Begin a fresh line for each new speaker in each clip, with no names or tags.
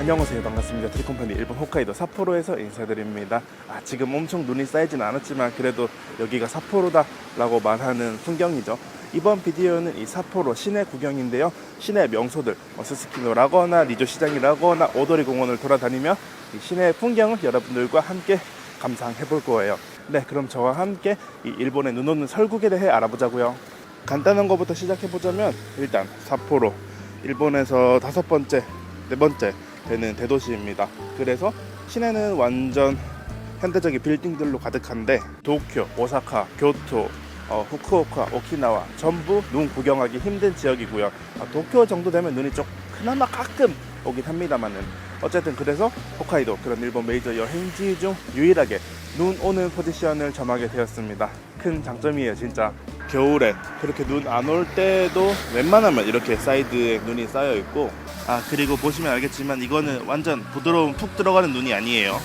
안녕하세요, 반갑습니다. 트리컴퍼니 일본 홋카이도 삿포로에서 인사드립니다. 지금 엄청 눈이 쌓이진 않았지만 그래도 여기가 삿포로다 라고 말하는 풍경이죠. 이번 비디오는 이 삿포로 시내 구경인데요, 시내 명소들 스스키노라거나 리조시장이라거나 오도리 공원을 돌아다니며 이 시내 풍경을 여러분들과 함께 감상해 볼 거예요. 네, 그럼 저와 함께 이 일본의 눈 오는 설국에 대해 알아보자고요. 간단한 것부터 시작해 보자면, 일단 삿포로, 일본에서 5번째, 4번째 되는 대도시입니다. 그래서 시내는 완전 현대적인 빌딩들로 가득한데, 도쿄, 오사카, 교토, 후쿠오카, 오키나와 전부 눈 구경하기 힘든 지역이고요. 도쿄 정도 되면 눈이 좀 그나마 가끔 오긴 합니다만은, 어쨌든 그래서 홋카이도, 그런 일본 메이저 여행지 중 유일하게 눈 오는 포지션을 점하게 되었습니다. 큰 장점이에요, 진짜. 겨울에 그렇게 눈 안 올 때도 웬만하면 이렇게 사이드에 눈이 쌓여 있고, 그리고 보시면 알겠지만 이거는 완전 부드러운 푹 들어가는 눈이 아니에요.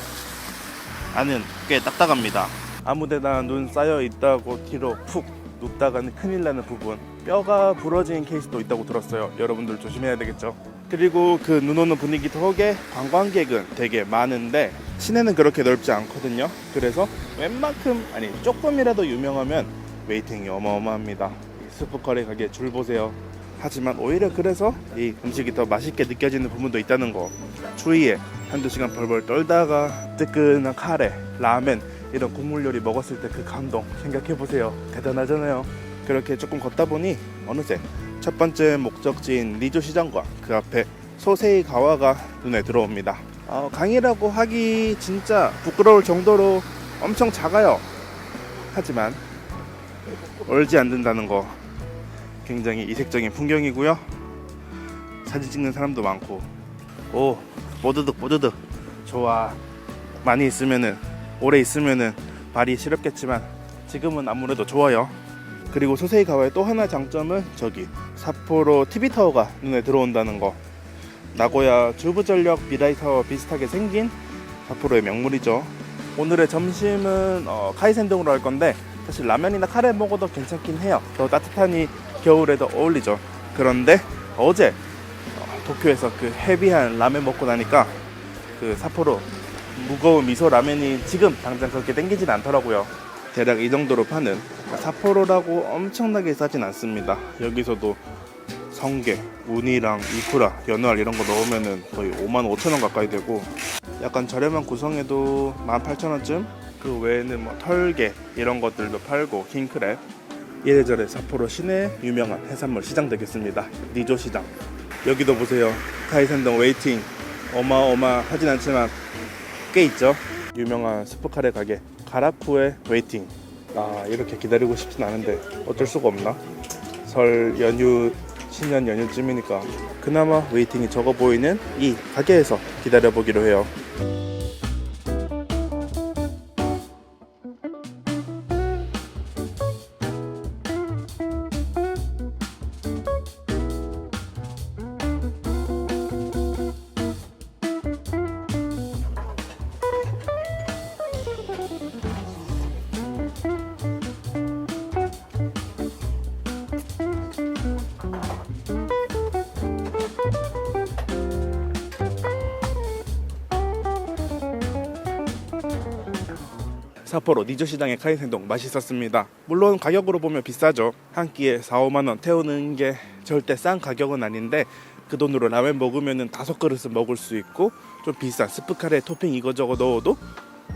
안은 꽤 딱딱합니다. 아무데나 눈 쌓여 있다고 뒤로 푹 눕다가는 큰일 나는 부분, 뼈가 부러진 케이스도 있다고 들었어요. 여러분들 조심해야 되겠죠. 그리고 그 눈 오는 분위기 덕에 관광객은 되게 많은데 시내는 그렇게 넓지 않거든요. 그래서 웬만큼, 아니 조금이라도 유명하면 웨이팅이 어마어마합니다. 스프커리 가게 줄 보세요. 하지만 오히려 그래서 이 음식이 더 맛있게 느껴지는 부분도 있다는 거, 추위에 한두 시간 벌벌 떨다가 뜨끈한 카레, 라멘 이런 국물 요리 먹었을 때 그 감동 생각해보세요. 대단하잖아요. 그렇게 조금 걷다 보니 어느새 첫 번째 목적지인 리조시장과 그 앞에 소세이 가와가 눈에 들어옵니다. 강이라고 하기 진짜 부끄러울 정도로 엄청 작아요. 하지만 얼지 않는다는 거, 굉장히 이색적인 풍경이고요. 사진 찍는 사람도 많고, 오, 뽀드득 좋아. 많이 있으면은, 오래 있으면은 발이 시렵겠지만 지금은 아무래도 좋아요. 그리고 소세이 가와의 또 하나 장점은 저기 삿포로 TV타워가 눈에 들어온다는 거. 나고야 주부전력 미라이타워 비슷하게 생긴 삿포로의 명물이죠. 오늘의 점심은 카이센동으로 할 건데, 사실 라면이나 카레 먹어도 괜찮긴 해요. 더 따뜻하니 겨울에도 어울리죠. 그런데 어제 도쿄에서 그 헤비한 라면 먹고 나니까 그 삿포로 무거운 미소 라면이 지금 당장 그렇게 땡기진 않더라고요. 대략 이 정도로 파는, 삿포로라고 엄청나게 싸진 않습니다. 여기서도 성게, 우니랑 이쿠라, 연어알 이런 거 넣으면은 거의 55,000원 가까이 되고, 약간 저렴한 구성에도 18,000원쯤? 그 외에는 뭐 털게 이런 것들도 팔고, 킹크랩, 이래저래 삿포로 시내 유명한 해산물 시장 되겠습니다. 리조시장. 여기도 보세요. 카이센동 웨이팅 어마어마하진 않지만 꽤 있죠. 유명한 스프카레 가게 가라쿠의 웨이팅. 이렇게 기다리고 싶진 않은데 어쩔 수가 없나? 설 연휴, 신년 연휴쯤이니까 그나마 웨이팅이 적어 보이는 이 가게에서 기다려보기로 해요. 삿포로 니조시장의 카이센동 맛있었습니다. 물론 가격으로 보면 비싸죠. 한 끼에 4-5만원 태우는 게 절대 싼 가격은 아닌데, 그 돈으로 라면 먹으면 5그릇은 먹을 수 있고, 좀 비싼 스프카레 토핑 이거저거 넣어도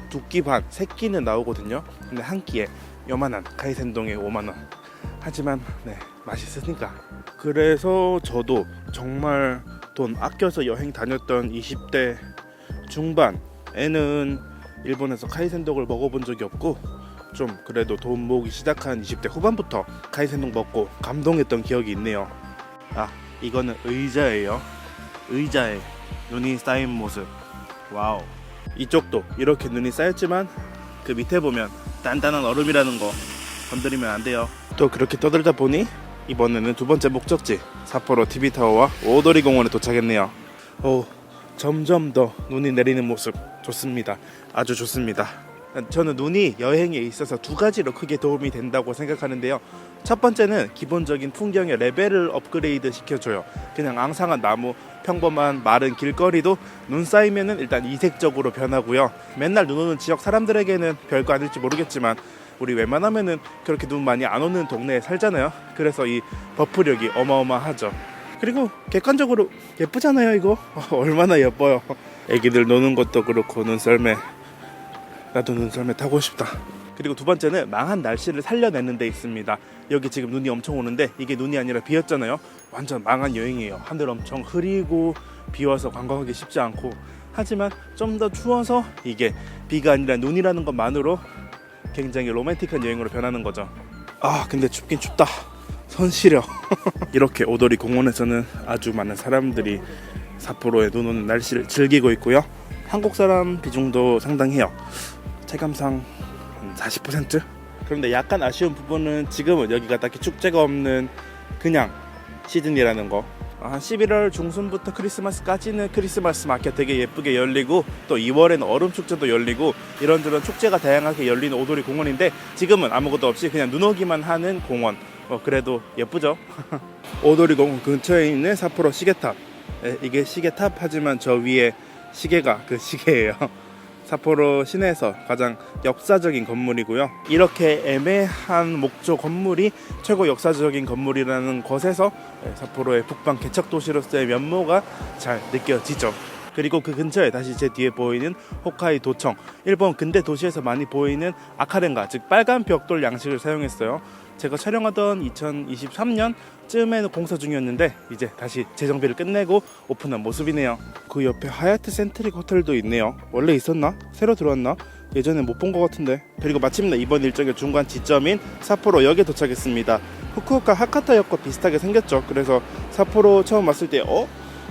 2끼 반, 3끼는 나오거든요. 근데 한 끼에 요만한 카이센동에 5만원. 하지만 맛있으니까. 그래서 저도 정말 돈 아껴서 여행 다녔던 20대 중반에는 일본에서 카이센동을 먹어본 적이 없고, 좀 그래도 돈 모으기 시작한 20대 후반부터 카이센동 먹고 감동했던 기억이 있네요. 이거는 의자예요. 의자에 눈이 쌓인 모습. 와우. 이쪽도 이렇게 눈이 쌓였지만 그 밑에 보면 단단한 얼음이라는 거 건드리면 안 돼요. 또 그렇게 떠들다 보니 이번에는 2번째 목적지 삿포로 TV타워와 오도리 공원에 도착했네요. 점점 더 눈이 내리는 모습 좋습니다. 아주 좋습니다. 저는 눈이 여행에 있어서 두 가지로 크게 도움이 된다고 생각하는데요. 첫 번째는 기본적인 풍경의 레벨을 업그레이드 시켜줘요. 그냥 앙상한 나무, 평범한 마른 길거리도 눈 쌓이면은 일단 이색적으로 변하고요. 맨날 눈 오는 지역 사람들에게는 별거 아닐지 모르겠지만 우리 웬만하면은 그렇게 눈 많이 안 오는 동네에 살잖아요. 그래서 이 버프력이 어마어마하죠. 그리고 객관적으로 예쁘잖아요. 이거 얼마나 예뻐요. 애기들 노는 것도 그렇고 눈썰매, 나도 눈썰매 타고 싶다. 그리고 두 번째는 망한 날씨를 살려내는 데 있습니다. 여기 지금 눈이 엄청 오는데 이게 눈이 아니라 비였잖아요. 완전 망한 여행이에요. 하늘 엄청 흐리고 비와서 관광하기 쉽지 않고, 하지만 좀 더 추워서 이게 비가 아니라 눈이라는 것만으로 굉장히 로맨틱한 여행으로 변하는 거죠. 아 근데 춥긴 춥다. 손 시려. 이렇게 오도리 공원에서는 아주 많은 사람들이 삿포로의 눈 오는 날씨를 즐기고 있고요. 한국 사람 비중도 상당해요. 체감상 40%? 그런데 약간 아쉬운 부분은 지금은 여기가 딱히 축제가 없는 그냥 시즌이라는 거. 한 11월 중순부터 크리스마스까지는 크리스마스 마켓 되게 예쁘게 열리고, 또 2월에는 얼음 축제도 열리고, 이런저런 축제가 다양하게 열리는 오도리 공원인데 지금은 아무것도 없이 그냥 눈 오기만 하는 공원. 그래도 예쁘죠. 오도리 공원 근처에 있는 삿포로 시계탑. 이게 시계탑 하지만 저 위에 시계가 그 시계예요. 삿포로 시내에서 가장 역사적인 건물이고요. 이렇게 애매한 목조 건물이 최고 역사적인 건물이라는 것에서 삿포로의 북방 개척 도시로서의 면모가 잘 느껴지죠. 그리고 그 근처에 다시 제 뒤에 보이는 홋카이도청, 일본 근대 도시에서 많이 보이는 아카렌가, 즉 빨간 벽돌 양식을 사용했어요. 제가 촬영하던 2023년쯤에는 공사 중이었는데 이제 다시 재정비를 끝내고 오픈한 모습이네요. 그 옆에 하얏트 센트릭 호텔도 있네요. 원래 있었나? 새로 들어왔나? 예전에 못 본 것 같은데. 그리고 마침내 이번 일정의 중간 지점인 삿포로역에 도착했습니다. 후쿠오카 하카타역과 비슷하게 생겼죠. 그래서 삿포로 처음 왔을 때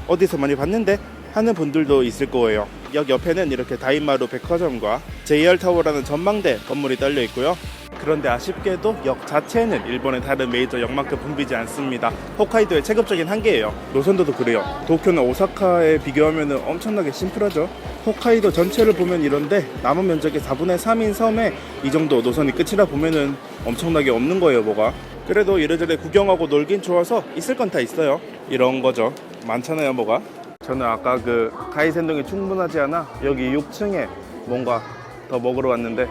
어디서 많이 봤는데 하는 분들도 있을 거예요. 역 옆에는 이렇게 다이마루 백화점과 JR타워라는 전망대 건물이 딸려 있고요. 그런데 아쉽게도 역 자체는 일본의 다른 메이저 역만큼 붐비지 않습니다. 홋카이도의 체급적인 한계예요. 노선도도 그래요. 도쿄나 오사카에 비교하면 엄청나게 심플하죠. 홋카이도 전체를 보면 이런데 남은 면적의 4분의 3인 섬에 이 정도 노선이 끝이라 보면은 엄청나게 없는 거예요, 뭐가. 그래도 이래저래 구경하고 놀긴 좋아서 있을 건 다 있어요. 이런 거죠. 많잖아요, 뭐가. 저는 아까 그 가이센동이 충분하지 않아 여기 6층에 뭔가 더 먹으러 왔는데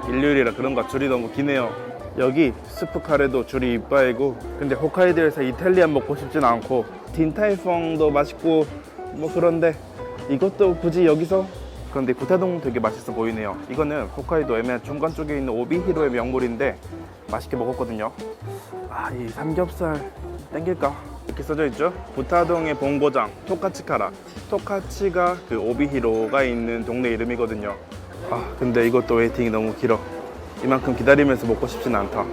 일요일이라 그런가 줄이 너무 기네요. 여기 스프 카레도 줄이 이빠이고, 근데 홋카이도에서 이탈리안 먹고 싶진 않고 딘타이펑도 맛있고 뭐 그런데 이것도 굳이 여기서. 그런데 구타동 되게 맛있어 보이네요. 이거는 홋카이도 애매한 중간 쪽에 있는 오비히로의 명물인데 맛있게 먹었거든요. 이 삼겹살 땡길까? 이렇게 써져 있죠. 구타동의 본고장 토카치카라. 토카치가 그 오비히로가 있는 동네 이름이거든요. 근데 이것도 웨이팅이 너무 길어. 이만큼 기다리면서 먹고 싶진 않다.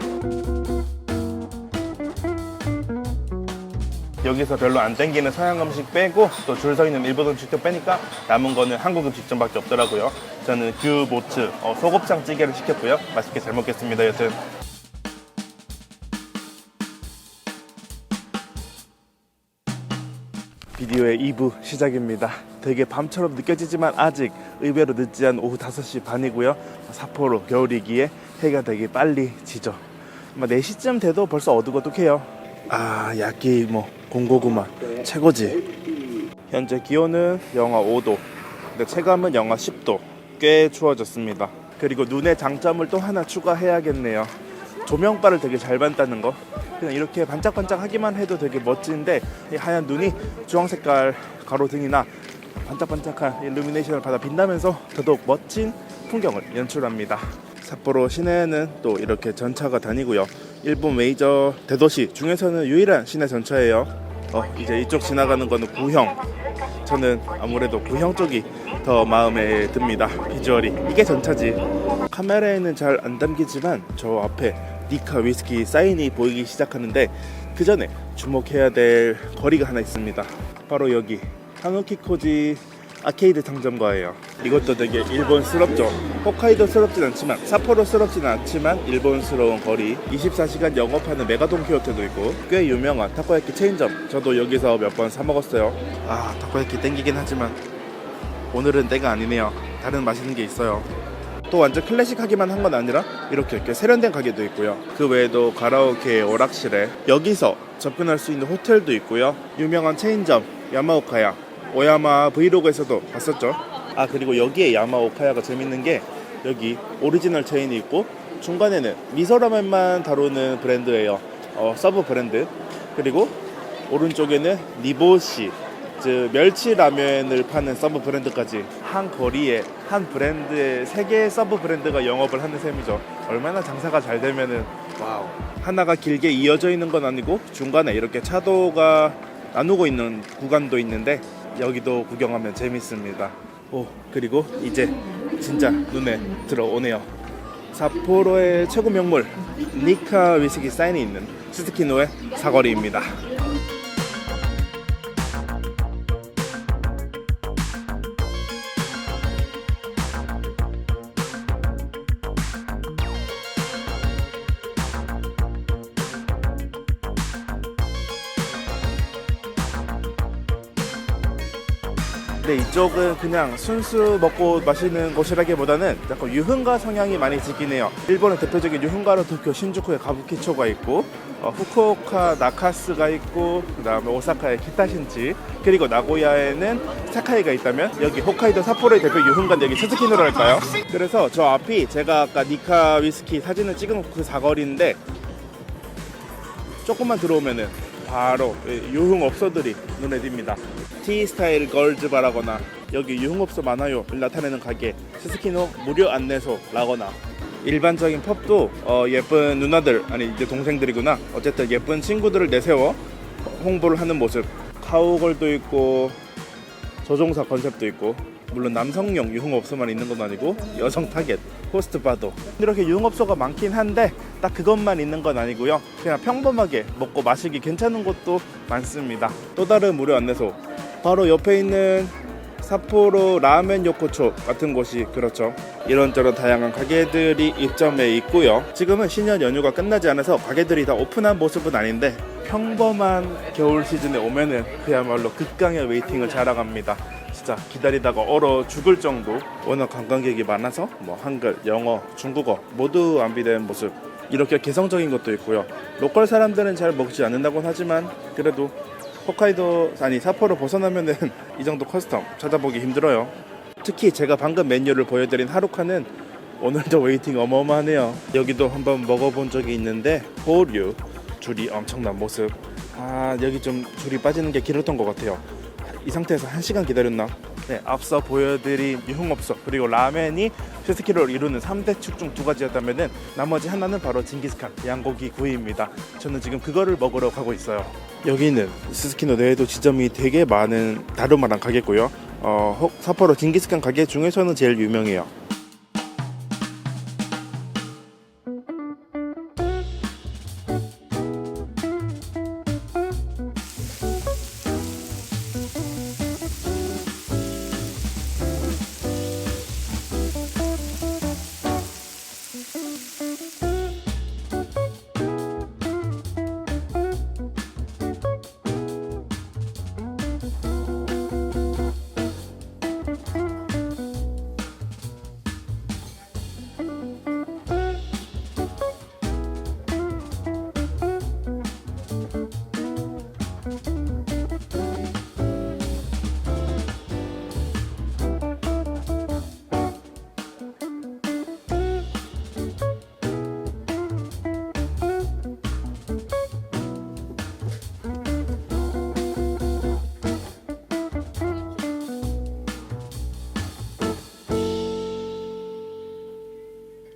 여기서 별로 안 땡기는 서양 음식 빼고 또 줄 서 있는 일본 음식도 빼니까 남은 거는 한국 음식점밖에 없더라고요. 저는 규모츠 소곱창 찌개를 시켰고요. 맛있게 잘 먹겠습니다. 여튼 비디오의 2부 시작입니다. 되게 밤처럼 느껴지지만 아직 의외로 늦지 않은 오후 5시 반이고요. 삿포로 겨울이기에 해가 되게 빨리 지죠. 아마 4시쯤 돼도 벌써 어둑어둑해요. 야끼 공고구마 최고지. 현재 기온은 영하 5도, 근데 체감은 영하 10도. 꽤 추워졌습니다. 그리고 눈의 장점을 또 하나 추가해야겠네요. 조명바를 되게 잘 받다는 거. 그냥 이렇게 반짝반짝하기만 해도 되게 멋진데 이 하얀 눈이 주황색깔 가로등이나 반짝반짝한 일루미네이션을 받아 빛나면서 더더욱 멋진 풍경을 연출합니다. 삿포로 시내에는 또 이렇게 전차가 다니고요. 일본 메이저 대도시 중에서는 유일한 시내 전차예요. 이제 이쪽 지나가는 거는 구형. 저는 아무래도 구형 쪽이 더 마음에 듭니다. 비주얼이. 이게 전차지. 카메라에는 잘 안 담기지만 저 앞에 니카 위스키 사인이 보이기 시작하는데 그 전에 주목해야 될 거리가 하나 있습니다. 바로 여기 하누키코지 아케이드 상점가예요. 이것도 되게 일본스럽죠. 홋카이도스럽진 않지만 삿포로스럽진 않지만 일본스러운 거리. 24시간 영업하는 메가돈키호테도 있고 꽤 유명한 타코야키 체인점. 저도 여기서 몇 번 사 먹었어요. 타코야키 땡기긴 하지만 오늘은 때가 아니네요. 다른 맛있는 게 있어요. 또 완전 클래식하기만 한 건 아니라 이렇게 세련된 가게도 있고요. 그 외에도 가라오케, 오락실에 여기서 접근할 수 있는 호텔도 있고요. 유명한 체인점 야마오카야, 오야마 브이로그에서도 봤었죠. 아, 그리고 여기에 야마오카야가 재밌는 게 여기 오리지널 체인이 있고 중간에는 미소라면만 다루는 브랜드예요. 서브 브랜드. 그리고 오른쪽에는 니보시, 즉 멸치 라면을 파는 서브 브랜드까지 한 거리에 한 브랜드의 3개의 서브 브랜드가 영업을 하는 셈이죠. 얼마나 장사가 잘 되면은 와우. 하나가 길게 이어져 있는 건 아니고 중간에 이렇게 차도가 나누고 있는 구간도 있는데 여기도 구경하면 재밌습니다. 그리고 이제 진짜 눈에 들어오네요. 삿포로의 최고 명물 니카 위스키 사인이 있는 스스키노의 사거리입니다. 근데 이쪽은 그냥 순수 먹고 마시는 곳이라기보다는 약간 유흥가 성향이 많이 지긴 해요. 일본의 대표적인 유흥가로 도쿄 신주쿠에 가부키초가 있고 후쿠오카 나카스가 있고 그 다음에 오사카에 키타신지, 그리고 나고야에는 사카이가 있다면 여기 홋카이도 삿포로의 대표 유흥가는 여기 스즈키노로 할까요? 그래서 저 앞이 제가 아까 니카 위스키 사진을 찍은 그 사거리인데 조금만 들어오면은 바로 유흥업소들이 눈에 띕니다. T스타일 걸즈바라거나 여기 유흥업소 많아요 를 나타내는 가게 스스키노 무료 안내소라거나 일반적인 펍도 예쁜 누나들, 아니 이제 동생들이구나, 어쨌든 예쁜 친구들을 내세워 홍보를 하는 모습. 카우걸도 있고 조종사 컨셉도 있고, 물론 남성용 유흥업소만 있는 건 아니고 여성 타겟 호스트바도 이렇게 유흥업소가 많긴 한데 딱 그것만 있는 건 아니고요. 그냥 평범하게 먹고 마시기 괜찮은 곳도 많습니다. 또 다른 무료 안내소 바로 옆에 있는 삿포로 라멘 요코초 같은 곳이 그렇죠. 이런저런 다양한 가게들이 입점해 있고요. 지금은 신년 연휴가 끝나지 않아서 가게들이 다 오픈한 모습은 아닌데 평범한 겨울 시즌에 오면은 그야말로 극강의 웨이팅을 자랑합니다. 진짜 기다리다가 얼어 죽을 정도. 워낙 관광객이 많아서 한글, 영어, 중국어 모두 안비된 모습. 이렇게 개성적인 것도 있고요. 로컬 사람들은 잘 먹지 않는다곤 하지만 그래도 홋카이도, 아니 삿포로 벗어나면은 이 정도 커스텀 찾아보기 힘들어요. 특히 제가 방금 메뉴를 보여드린 하루카는 오늘도 웨이팅 어마어마하네요. 여기도 한번 먹어본 적이 있는데 보류 줄이 엄청난 모습. 여기 좀 줄이 빠지는 게 길었던 것 같아요. 이 상태에서 1시간 기다렸나? 네, 앞서 보여드린 유흥업소 그리고 라멘이 스스키노를 이루는 3대 축 중 2가지였다면은 나머지 하나는 바로 징기스칸 양고기 구이입니다. 저는 지금 그거를 먹으러 가고 있어요. 여기는 스스키노 내에도 지점이 되게 많은 다루마랑 가게고요. 삿포로 징기스칸 가게 중에서는 제일 유명해요.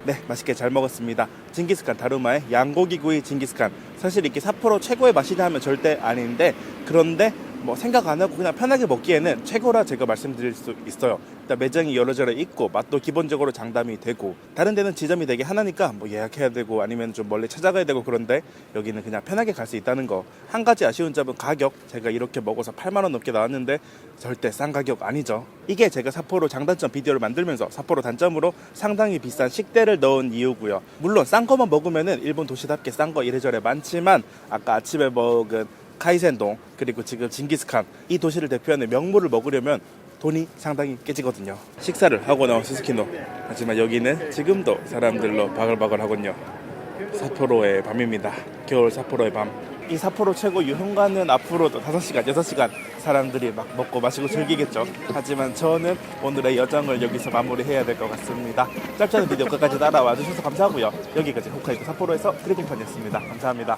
네, 맛있게 잘 먹었습니다. 징기스칸 다루마의 양고기 구이 징기스칸. 사실 이렇게 삿포로 최고의 맛이다 하면 절대 아닌데, 그런데 생각 안 하고 그냥 편하게 먹기에는 최고라 제가 말씀드릴 수 있어요. 일단 매장이 여러저러 있고 맛도 기본적으로 장담이 되고, 다른 데는 지점이 되게 하나니까 예약해야 되고 아니면 좀 멀리 찾아가야 되고, 그런데 여기는 그냥 편하게 갈 수 있다는 거. 한 가지 아쉬운 점은 가격. 제가 이렇게 먹어서 8만 원 넘게 나왔는데 절대 싼 가격 아니죠. 이게 제가 삿포로 장단점 비디오를 만들면서 삿포로 단점으로 상당히 비싼 식대를 넣은 이유고요. 물론 싼 거만 먹으면은 일본 도시답게 싼 거 이래저래 많지만 아까 아침에 먹은 카이센동 그리고 지금 징기스칸, 이 도시를 대표하는 명물을 먹으려면 돈이 상당히 깨지거든요. 식사를 하고 나온 스스키노. 하지만 여기는 지금도 사람들로 바글바글하군요. 삿포로의 밤입니다. 겨울 삿포로의 밤. 이 삿포로 최고 유흥가는 앞으로도 5시간, 6시간 사람들이 막 먹고 마시고 즐기겠죠. 하지만 저는 오늘의 여정을 여기서 마무리해야 될 것 같습니다. 짧잖은 비디오 끝까지 따라와 주셔서 감사하고요. 여기까지 홋카이도 삿포로에서 드래곤판이었습니다. 감사합니다.